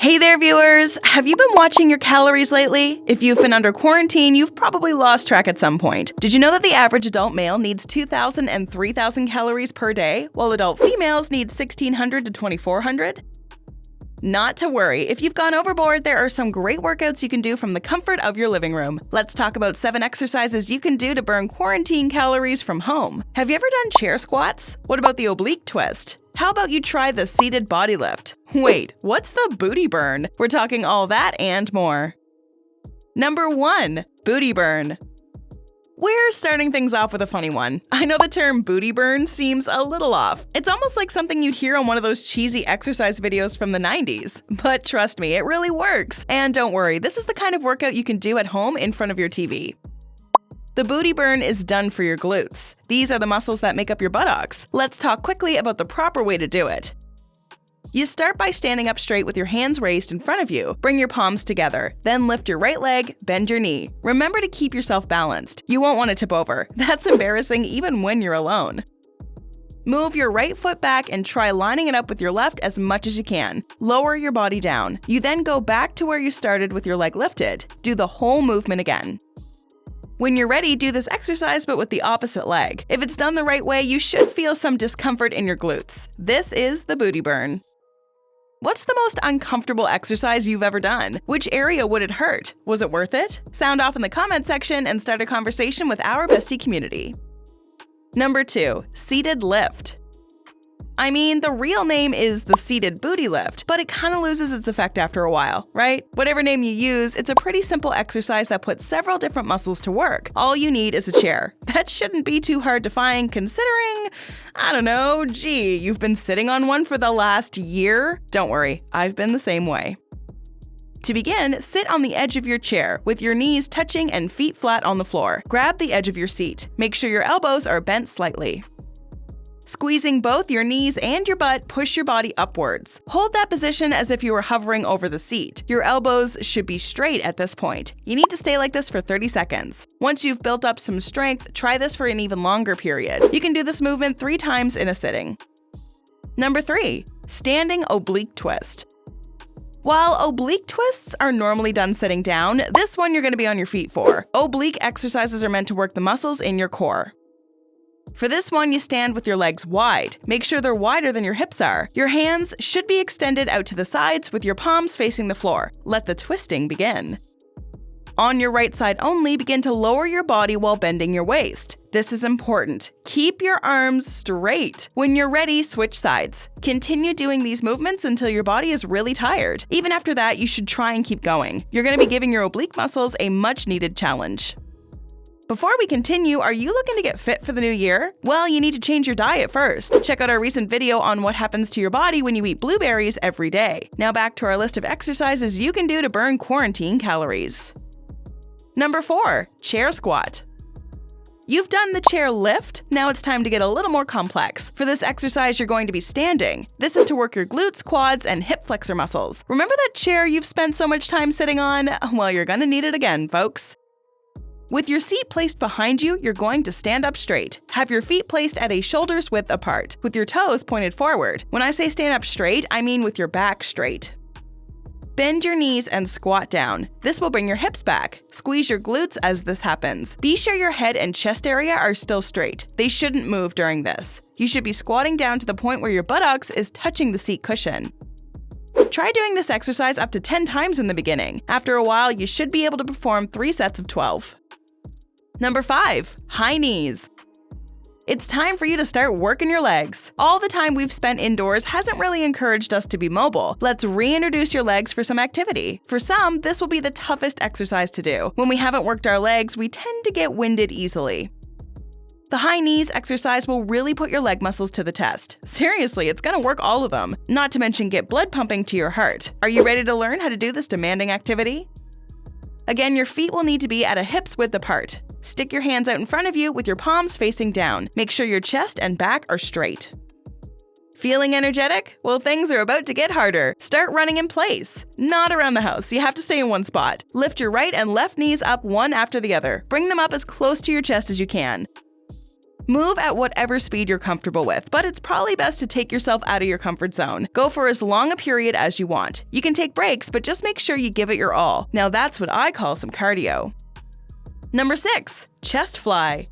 Hey there, viewers! Have you been watching your calories lately? If you've been under quarantine, you've probably lost track at some point. Did you know that the average adult male needs 2,000 and 3,000 calories per day, while adult females need 1,600 to 2,400? Not to worry, if you've gone overboard, there are some great workouts you can do from the comfort of your living room. Let's talk about 7 exercises you can do to burn quarantine calories from home. Have you ever done chair squats? What about the oblique twist? How about you try the seated body lift? Wait, what's the booty burn? We're talking all that and more. Number 1. Booty burn. We're starting things off with a funny one. I know the term booty burn seems a little off. It's almost like something you'd hear on one of those cheesy exercise videos from the 90s. But trust me, it really works. And don't worry, this is the kind of workout you can do at home in front of your TV. The booty burn is done for your glutes. These are the muscles that make up your buttocks. Let's talk quickly about the proper way to do it. You start by standing up straight with your hands raised in front of you. Bring your palms together. Then lift your right leg, bend your knee. Remember to keep yourself balanced. You won't want to tip over. That's embarrassing even when you're alone. Move your right foot back and try lining it up with your left as much as you can. Lower your body down. You then go back to where you started with your leg lifted. Do the whole movement again. When you're ready, do this exercise but with the opposite leg. If it's done the right way, you should feel some discomfort in your glutes. This is the booty burn. What's the most uncomfortable exercise you've ever done? Which area would it hurt? Was it worth it? Sound off in the comment section and start a conversation with our bestie community. Number 2. Seated lift. I mean, the real name is the seated booty lift, but it kind of loses its effect after a while, right? Whatever name you use, it's a pretty simple exercise that puts several different muscles to work. All you need is a chair. That shouldn't be too hard to find considering, I don't know, gee, you've been sitting on one for the last year? Don't worry, I've been the same way. To begin, sit on the edge of your chair with your knees touching and feet flat on the floor. Grab the edge of your seat. Make sure your elbows are bent slightly. Squeezing both your knees and your butt, push your body upwards. Hold that position as if you were hovering over the seat. Your elbows should be straight at this point. You need to stay like this for 30 seconds. Once you've built up some strength, try this for an even longer period. You can do this movement 3 times in a sitting. Number 3. Standing oblique twist. While oblique twists are normally done sitting down, this one you're going to be on your feet for. Oblique exercises are meant to work the muscles in your core. For this one, you stand with your legs wide. Make sure they're wider than your hips are. Your hands should be extended out to the sides with your palms facing the floor. Let the twisting begin. On your right side only, begin to lower your body while bending your waist. This is important. Keep your arms straight. When you're ready, switch sides. Continue doing these movements until your body is really tired. Even after that, you should try and keep going. You're going to be giving your oblique muscles a much-needed challenge. Before we continue, are you looking to get fit for the new year? Well, you need to change your diet first. Check out our recent video on what happens to your body when you eat blueberries every day. Now back to our list of exercises you can do to burn quarantine calories. Number 4. Chair squat. You've done the chair lift, now it's time to get a little more complex. For this exercise, you're going to be standing. This is to work your glutes, quads, and hip flexor muscles. Remember that chair you've spent so much time sitting on? Well, you're gonna need it again, folks. With your seat placed behind you, you're going to stand up straight. Have your feet placed at a shoulder's width apart, with your toes pointed forward. When I say stand up straight, I mean with your back straight. Bend your knees and squat down. This will bring your hips back. Squeeze your glutes as this happens. Be sure your head and chest area are still straight. They shouldn't move during this. You should be squatting down to the point where your buttocks is touching the seat cushion. Try doing this exercise up to 10 times in the beginning. After a while, you should be able to perform 3 sets of 12. Number 5. High knees. It's time for you to start working your legs. All the time we've spent indoors hasn't really encouraged us to be mobile. Let's reintroduce your legs for some activity. For some, this will be the toughest exercise to do. When we haven't worked our legs, we tend to get winded easily. The high knees exercise will really put your leg muscles to the test. Seriously, it's gonna work all of them. Not to mention get blood pumping to your heart. Are you ready to learn how to do this demanding activity? Again, your feet will need to be at a hip's width apart. Stick your hands out in front of you with your palms facing down. Make sure your chest and back are straight. Feeling energetic? Well, things are about to get harder. Start running in place. Not around the house, you have to stay in one spot. Lift your right and left knees up one after the other. Bring them up as close to your chest as you can. Move at whatever speed you're comfortable with, but it's probably best to take yourself out of your comfort zone. Go for as long a period as you want. You can take breaks, but just make sure you give it your all. Now that's what I call some cardio. Number 6. Chest fly.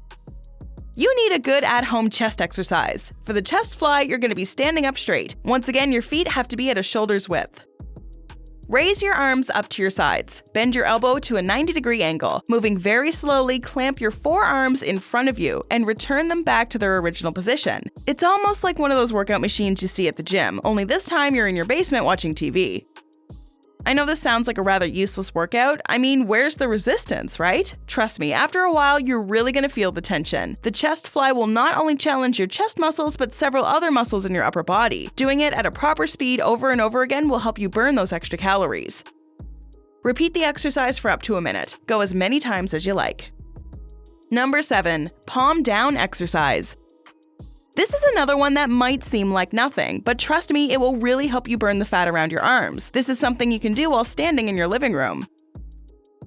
You need a good at-home chest exercise. For the chest fly, you're going to be standing up straight. Once again, your feet have to be at a shoulder's width. Raise your arms up to your sides. Bend your elbow to a 90-degree angle. Moving very slowly, clamp your forearms in front of you and return them back to their original position. It's almost like one of those workout machines you see at the gym, only this time you're in your basement watching TV. I know this sounds like a rather useless workout. I mean, where's the resistance, right? Trust me, after a while, you're really going to feel the tension. The chest fly will not only challenge your chest muscles, but several other muscles in your upper body. Doing it at a proper speed over and over again will help you burn those extra calories. Repeat the exercise for up to a minute. Go as many times as you like. Number 7. Palm down exercise. This is another one that might seem like nothing, but trust me, it will really help you burn the fat around your arms. This is something you can do while standing in your living room.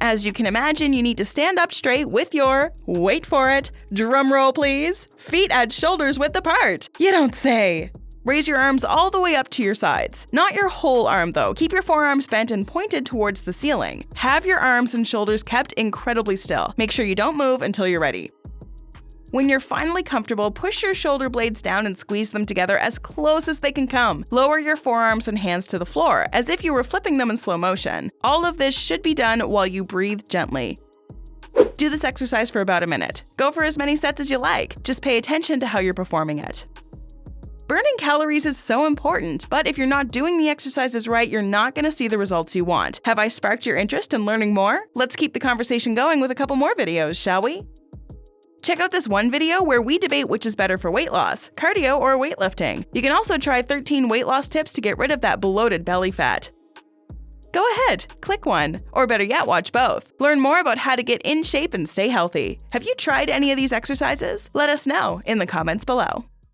As you can imagine, you need to stand up straight with your, wait for it, drum roll please, feet at shoulders width apart. You don't say! Raise your arms all the way up to your sides. Not your whole arm though, keep your forearms bent and pointed towards the ceiling. Have your arms and shoulders kept incredibly still. Make sure you don't move until you're ready. When you're finally comfortable, push your shoulder blades down and squeeze them together as close as they can come. Lower your forearms and hands to the floor, as if you were flipping them in slow motion. All of this should be done while you breathe gently. Do this exercise for about a minute. Go for as many sets as you like. Just pay attention to how you're performing it. Burning calories is so important, but if you're not doing the exercises right, you're not going to see the results you want. Have I sparked your interest in learning more? Let's keep the conversation going with a couple more videos, shall we? Check out this one video where we debate which is better for weight loss, cardio or weightlifting. You can also try 13 weight loss tips to get rid of that bloated belly fat. Go ahead, click one, or better yet, watch both. Learn more about how to get in shape and stay healthy. Have you tried any of these exercises? Let us know in the comments below.